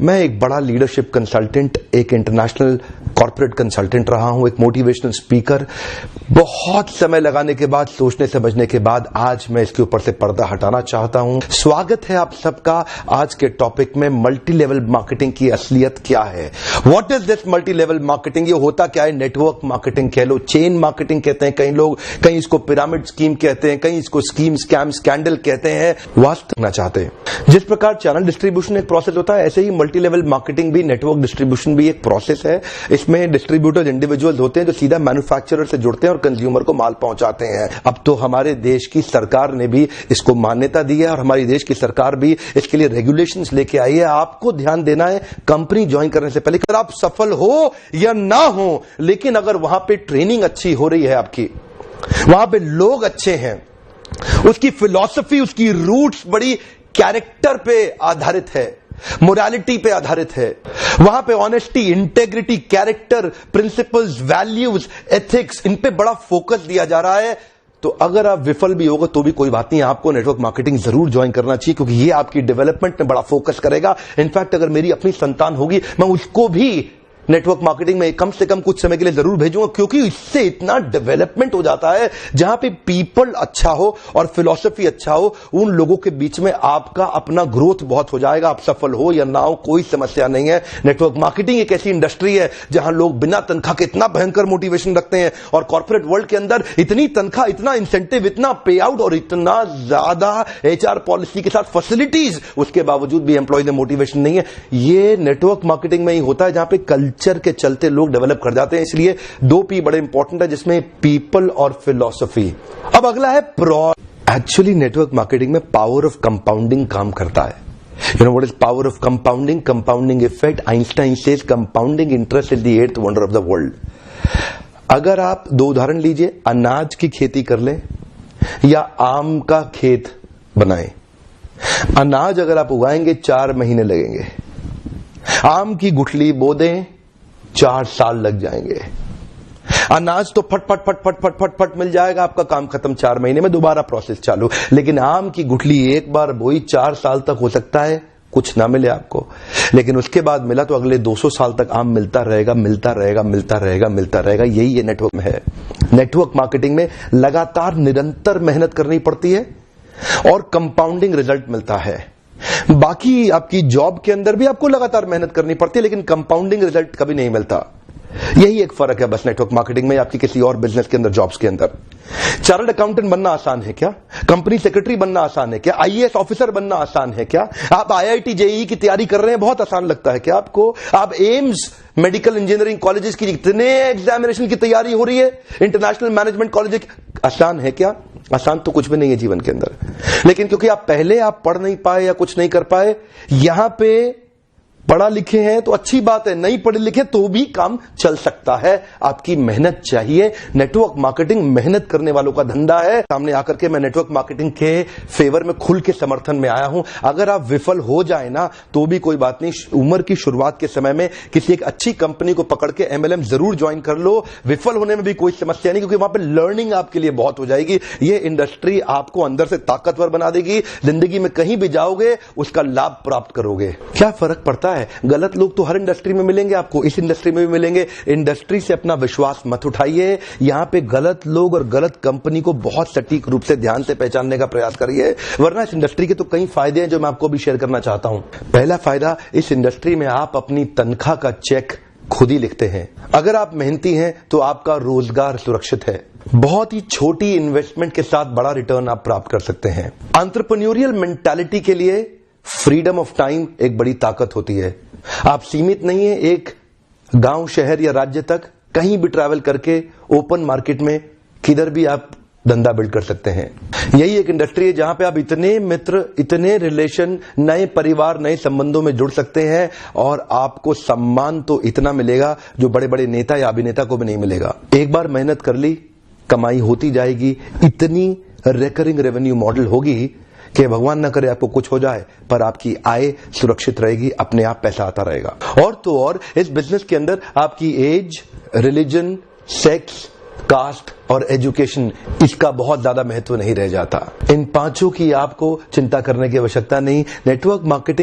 मैं एक बड़ा लीडरशिप कंसल्टेंट, एक इंटरनेशनल कॉर्पोरेट कंसल्टेंट रहा हूं, एक मोटिवेशनल स्पीकर। बहुत समय लगाने के बाद, सोचने समझने के बाद आज मैं इसके ऊपर से पर्दा हटाना चाहता हूं। स्वागत है आप सबका आज के टॉपिक में, मल्टी लेवल मार्केटिंग की असलियत क्या है। What is this multi level marketing? ये होता क्या है? नेटवर्क मार्केटिंग कह लो, चेन मार्केटिंग कहते हैं कई लोग, कहीं इसको पिरामिड स्कीम कहते हैं, कहीं इसको स्कीम स्कैम स्कैंडल कहते हैं। वास्तव चाहते हैं जिस प्रकार चैनल डिस्ट्रीब्यूशन एक प्रोसेस होता है, ऐसे ही मल्टी लेवल मार्केटिंग भी, नेटवर्क डिस्ट्रीब्यूशन भी एक प्रोसेस है। इसमें डिस्ट्रीब्यूटर्स इंडिविजुअल्स होते हैं जो सीधा मैन्युफैक्चरर से जुड़ते हैं और कंज्यूमर को माल पहुंचाते हैं। अब तो हमारे देश की सरकार ने भी इसको मान्यता दी है और हमारी देश की सरकार भी इसके लिए रेगुलेशंस लेके आई है। आपको ध्यान देना है कंपनी ज्वाइन करने से पहले, अगर आप सफल हो या ना हो, लेकिन अगर वहां पे ट्रेनिंग अच्छी हो रही है, आपकी वहां पे लोग अच्छे हैं, उसकी फिलॉसफी, उसकी रूट्स बड़ी कैरेक्टर पे आधारित है, मोरालिटी पे आधारित है, वहां पे honesty, integrity, character, principles, values, ethics, इन पे बड़ा फोकस दिया जा रहा है, तो अगर आप विफल भी होगा तो भी कोई बात नहीं, आपको नेटवर्क मार्केटिंग जरूर ज्वाइन करना चाहिए, क्योंकि ये आपकी डेवलपमेंट में बड़ा फोकस करेगा। इनफैक्ट अगर मेरी अपनी संतान होगी, मैं उसको भी नेटवर्क मार्केटिंग में कम से कम कुछ समय के लिए जरूर भेजूंगा, क्योंकि इससे इतना डेवलपमेंट हो जाता है। जहां पे पीपल अच्छा हो और फिलॉसफी अच्छा हो, उन लोगों के बीच में आपका अपना ग्रोथ बहुत हो जाएगा। आप सफल हो या ना हो, कोई समस्या नहीं है। नेटवर्क मार्केटिंग एक ऐसी इंडस्ट्री है जहां लोग बिना तनख्वाह के इतना भयंकर मोटिवेशन रखते हैं, और कॉर्पोरेट वर्ल्ड के अंदर इतनी तनख्वाह, इतना इंसेंटिव, इतना पे आउट और इतना ज्यादा एचआर पॉलिसी के साथ फैसिलिटीज, उसके बावजूद भी एम्प्लॉयज में मोटिवेशन नहीं है। ये नेटवर्क मार्केटिंग में ही होता है, जहां पे कल्चर के चलते लोग डेवलप कर जाते हैं। इसलिए 2 P बड़े इंपॉर्टेंट है, जिसमें पीपल और फिलॉसफी। अब अगला है एक्चुअली नेटवर्क मार्केटिंग में पावर ऑफ कंपाउंडिंग काम करता है। You know what is power of compounding? Compounding effect. Einstein says compounding interest is the 8th wonder of the world. अगर आप 2 उदाहरण लीजिए, अनाज की खेती कर लें या आम का खेत बनाएं। अनाज अगर आप उगाएंगे 4 महीने लगेंगे, आम की गुठली बो दें 4 साल लग जाएंगे। अनाज तो फट फट फट फट फट फट फट मिल जाएगा, आपका काम खत्म, 4 महीने में दोबारा प्रोसेस चालू। लेकिन आम की गुठली एक बार बोई, 4 साल तक हो सकता है कुछ ना मिले आपको, लेकिन उसके बाद मिला तो अगले 200 साल तक आम मिलता रहेगा, मिलता रहेगा, मिलता रहेगा, मिलता रहेगा। यही ये नेटवर्क में है। नेटवर्क मार्केटिंग में लगातार निरंतर मेहनत करनी पड़ती है और कंपाउंडिंग रिजल्ट मिलता है। बाकी आपकी जॉब के अंदर भी आपको लगातार मेहनत करनी पड़ती है, लेकिन कंपाउंडिंग रिजल्ट कभी नहीं मिलता। यही एक फर्क है बस नेटवर्क मार्केटिंग में आपकी किसी और बिजनेस के अंदर, जॉब्स के अंदर। चार्टर्ड अकाउंटेंट बनना आसान है क्या? कंपनी सेक्रेटरी बनना आसान है क्या? आईएएस ऑफिसर बनना आसान है क्या? आप आईआईटी जेईई की तैयारी कर रहे हैं, बहुत आसान लगता है क्या आपको? आप एम्स मेडिकल इंजीनियरिंग कॉलेजेस की इतने एग्जामिनेशन की तैयारी हो रही है, इंटरनेशनल मैनेजमेंट कॉलेज, आसान है क्या? आसान तो कुछ भी नहीं है जीवन के अंदर। लेकिन क्योंकि आप पहले पढ़ नहीं पाए या कुछ नहीं कर पाए, यहां पे पढ़ा लिखे हैं तो अच्छी बात है, नहीं पढ़े लिखे तो भी काम चल सकता है। आपकी मेहनत चाहिए। नेटवर्क मार्केटिंग मेहनत करने वालों का धंधा है। सामने आकर के मैं नेटवर्क मार्केटिंग के फेवर में खुल के समर्थन में आया हूं। अगर आप विफल हो जाए ना तो भी कोई बात नहीं, उम्र की शुरुआत के समय में किसी एक अच्छी कंपनी को पकड़ के MLM जरूर ज्वाइन कर लो। विफल होने में भी कोई समस्या नहीं, क्योंकि वहां पर लर्निंग आपके लिए बहुत हो जाएगी। ये इंडस्ट्री आपको अंदर से ताकतवर बना देगी। जिंदगी में कहीं भी जाओगे उसका लाभ प्राप्त करोगे। क्या फर्क पड़ता है? गलत लोग तो हर इंडस्ट्री में मिलेंगे आपको, इस इंडस्ट्री में भी मिलेंगे। इंडस्ट्री से अपना विश्वास मत उठाइए। यहां पे गलत लोग और गलत कंपनी को बहुत सटीक रूप से ध्यान से पहचानने का प्रयास करिए, वरना इस इंडस्ट्री के तो कई फायदे हैं जो मैं आपको भी शेयर करना चाहता हूं। पहला फायदा, इस इंडस्ट्री में आप अपनी तनख्वाह का चेक खुद ही लिखते हैं। अगर आप मेहनती हैं तो आपका रोजगार सुरक्षित है। बहुत ही छोटी इन्वेस्टमेंट के साथ बड़ा रिटर्न आप प्राप्त कर सकते हैं। एंटरप्रेन्योरियल मेंटालिटी के लिए फ्रीडम ऑफ टाइम एक बड़ी ताकत होती है। आप सीमित नहीं है एक गांव, शहर या राज्य तक, कहीं भी ट्रैवल करके ओपन मार्केट में किधर भी आप धंधा बिल्ड कर सकते हैं। यही एक इंडस्ट्री है जहां पे आप इतने मित्र, इतने रिलेशन, नए परिवार, नए संबंधों में जुड़ सकते हैं, और आपको सम्मान तो इतना मिलेगा जो बड़े बड़े नेता या अभिनेता को भी नहीं मिलेगा। एक बार मेहनत कर ली, कमाई होती जाएगी। इतनी रिकरिंग रेवेन्यू मॉडल होगी कि भगवान ना करे आपको कुछ हो जाए, पर आपकी आय सुरक्षित रहेगी, अपने आप पैसा आता रहेगा। और तो और इस बिजनेस के अंदर आपकी एज, रिलीजन, सेक्स, कास्ट और एजुकेशन, इसका बहुत ज्यादा महत्व नहीं रह जाता। इन 5 की आपको चिंता करने की आवश्यकता नहीं। Network marketing